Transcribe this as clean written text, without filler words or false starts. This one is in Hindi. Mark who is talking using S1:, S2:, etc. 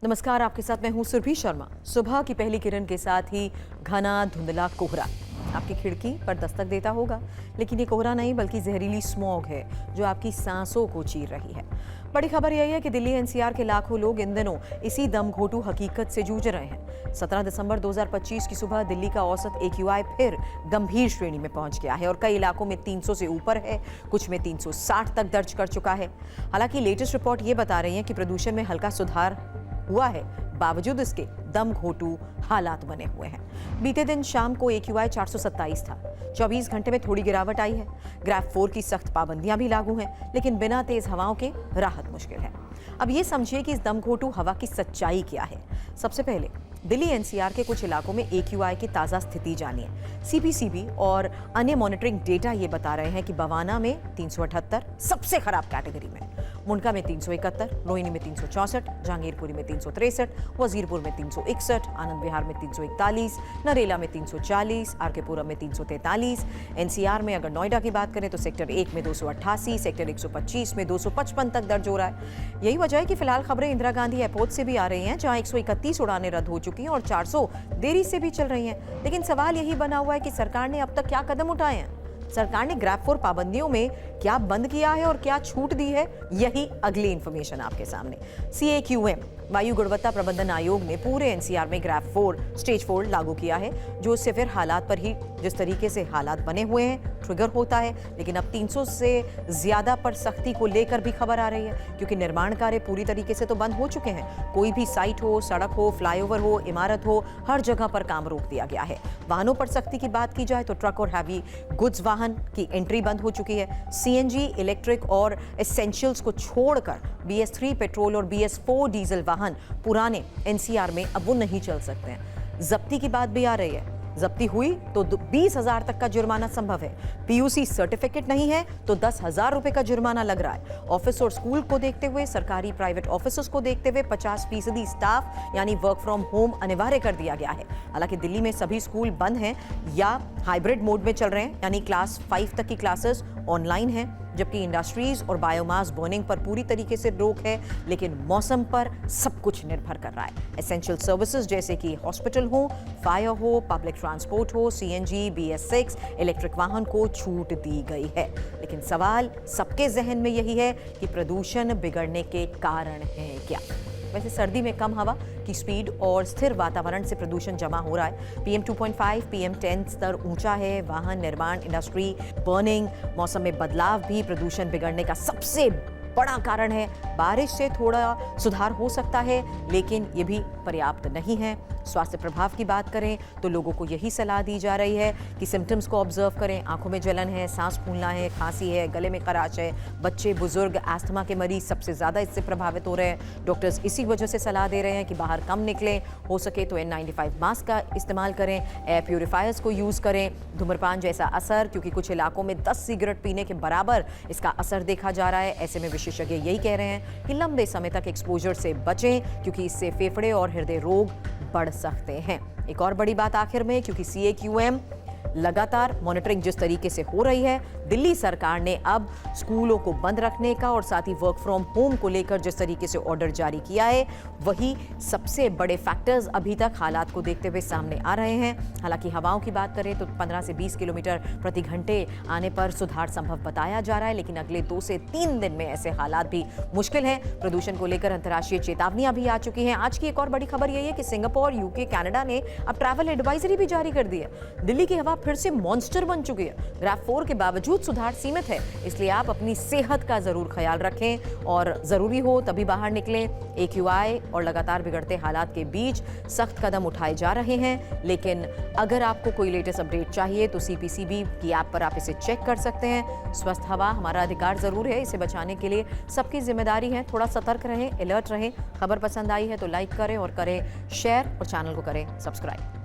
S1: नमस्कार, आपके साथ मैं हूं सुरभि शर्मा। सुबह की पहली किरण के साथ ही घना धुंधला कोहरा आपकी खिड़की पर दस्तक देता होगा, लेकिन ये कोहरा नहीं बल्कि जहरीली स्मॉग है जो आपकी सांसों को चीर रही है। बड़ी खबर यही है कि दिल्ली एनसीआर के लाखों लोग इन दिनों इसी दमघोटू हकीकत से जूझ रहे हैं। 17 दिसंबर 2025 की सुबह दिल्ली का औसत AQI फिर गंभीर श्रेणी में पहुंच गया है और कई इलाकों में 300 से ऊपर है, कुछ में 360 तक दर्ज कर चुका है। हालांकि लेटेस्ट रिपोर्ट ये बता रही है कि प्रदूषण में हल्का सुधार हुआ है, बावजूद इसके दम घोटू हालात बने हुए हैं। बीते दिन शाम को AQI 427 था। 24 घंटे में थोड़ी गिरावट आई है। ग्राफ 4 की सख्त पाबंदियां भी लागू हैं, लेकिन बिना तेज हवाओं के राहत मुश्किल है। अब ये समझिए कि इस दम घोटू हवा की सच्चाई क्या है। सबसे पहले दिल्ली एनसीआर के कुछ इलाकों में AQI की ताज़ा स्थिति जानिए। CPCB और अन्य मॉनिटरिंग डेटा ये बता रहे हैं कि बवाना में 378 सबसे खराब कैटेगरी में, मुंडका में 371, रोहिणी में 364, जहांगीरपुरी में 363, वजीरपुर में 361, आनंद विहार में 341, नरेला में 340, आरकेपुरम में 343। एनसीआर में अगर नोएडा की बात करें तो सेक्टर 1 में 288, सेक्टर 125 में 255 तक दर्ज हो रहा है। यही वजह है कि फिलहाल खबरें इंदिरा गांधी एयरपोर्ट से भी आ रही हैं, जहां 131 उड़ानें रद्द हो चुकी हैं और 400 देरी से भी चल रही हैं। लेकिन सवाल यही बना हुआ है कि सरकार ने अब तक क्या कदम उठाए हैं। सरकार ने ग्राफ 4 पाबंदियों में क्या बंद किया है और क्या छूट दी है, यही अगली इंफॉर्मेशन आपके सामने। CAQM वायु गुणवत्ता प्रबंधन आयोग ने पूरे एनसीआर में ग्राफ 4 स्टेज 4 लागू किया है, जो सिवियर हालात पर ही जिस तरीके से हालात बने हुए हैं ट्रिगर होता है। लेकिन अब 300 से ज्यादा पर सख्ती को लेकर भी खबर आ रही है, क्योंकि निर्माण कार्य पूरी तरीके से तो बंद हो चुके हैं। कोई भी साइट हो, सड़क हो, फ्लाईओवर हो, इमारत हो, हर जगह पर काम रोक दिया गया है। वाहनों पर सख्ती की बात की जाए तो ट्रक और हैवी गुड्स वाहन की एंट्री बंद हो चुकी है। CNG, इलेक्ट्रिक और एसेंशियल्स को छोड़कर BS3 पेट्रोल और BS4 डीजल वाहन पुराने एनसीआर में अब वो नहीं चल सकते हैं। जब्ती की बात भी आ रही है। जब्ती हुई तो 20,000 तक का जुर्माना संभव है। PUC सर्टिफिकेट नहीं है तो 10,000 रुपए का जुर्माना लग रहा है। ऑफिस और स्कूल को देखते हुए, सरकारी प्राइवेट ऑफिस को देखते हुए 50% स्टाफ यानी वर्क फ्रॉम होम अनिवार्य कर दिया गया है। हालांकि दिल्ली में सभी स्कूल बंद हैं या हाइब्रिड मोड में चल रहे हैं, यानी क्लास 5 तक की क्लासेस ऑनलाइन हैं, जबकि इंडस्ट्रीज और बायोमास बर्निंग पर पूरी तरीके से रोक है। लेकिन मौसम पर सब कुछ निर्भर कर रहा है। एसेंशियल सर्विसेज जैसे कि हॉस्पिटल हो, फायर हो, पब्लिक ट्रांसपोर्ट हो, CNG, BS6, इलेक्ट्रिक वाहन को छूट दी गई है। लेकिन सवाल सबके जहन में यही है कि प्रदूषण बिगड़ने के कारण है क्या। वैसे सर्दी में कम हवा की स्पीड और स्थिर वातावरण से प्रदूषण जमा हो रहा है। PM 2.5, PM 10 स्तर ऊंचा है। वाहन, निर्माण, इंडस्ट्री, बर्निंग, मौसम में बदलाव भी प्रदूषण बिगड़ने का सबसे बड़ा कारण है। बारिश से थोड़ा सुधार हो सकता है, लेकिन ये भी पर्याप्त नहीं है। स्वास्थ्य प्रभाव की बात करें तो लोगों को यही सलाह दी जा रही है कि सिम्टम्स को ऑब्जर्व करें। आंखों में जलन है, सांस फूलना है, खांसी है, गले में खराश है। बच्चे, बुजुर्ग, अस्थमा के मरीज सबसे ज़्यादा इससे प्रभावित हो रहे हैं। डॉक्टर्स इसी वजह से सलाह दे रहे हैं कि बाहर कम निकलें, हो सके तो N95 मास्क का इस्तेमाल करें, एयर प्यूरिफायर्स को यूज़ करें। धूम्रपान जैसा असर, क्योंकि कुछ इलाकों में 10 सिगरेट पीने के बराबर इसका असर देखा जा रहा है। ऐसे में विशेषज्ञ यही कह रहे हैं कि लंबे समय तक एक्सपोजर से बचें, क्योंकि इससे फेफड़े और हृदय रोग बढ़ सकते हैं। एक और बड़ी बात आखिर में, क्योंकि CAQM लगातार मॉनिटरिंग जिस तरीके से हो रही है, दिल्ली सरकार ने अब स्कूलों को बंद रखने का और साथ ही वर्क फ्रॉम होम को लेकर जिस तरीके से ऑर्डर जारी किया है, वही सबसे बड़े फैक्टर्स अभी तक हालात को देखते हुए सामने आ रहे हैं। हालांकि हवाओं की बात करें तो 15 से 20 किलोमीटर प्रति घंटे आने पर सुधार संभव बताया जा रहा है, लेकिन अगले 2 से 3 दिन में ऐसे हालात भी मुश्किल हैं। प्रदूषण को लेकर अंतर्राष्ट्रीय चेतावनियां भी आ चुकी हैं। आज की एक और बड़ी खबर यही है कि सिंगापुर, UK, कनाडा ने अब ट्रैवल एडवाइजरी भी जारी कर दी है। दिल्ली की हवा फिर से मॉन्स्टर बन चुकी है। ग्राफ 4 के बावजूद सुधार सीमित है, इसलिए आप अपनी सेहत का जरूर ख्याल रखें और जरूरी हो तभी बाहर निकलें। AQI और लगातार बिगड़ते हालात के बीच सख्त कदम उठाए जा रहे हैं, लेकिन अगर आपको कोई लेटेस्ट अपडेट चाहिए तो CPCB की ऐप पर आप इसे चेक कर सकते हैं। स्वस्थ हवा हमारा अधिकार जरूर है, इसे बचाने के लिए सबकी जिम्मेदारी है। थोड़ा सतर्क रहें, अलर्ट रहें। खबर पसंद आई है तो लाइक करें और करें शेयर और चैनल को करें सब्सक्राइब।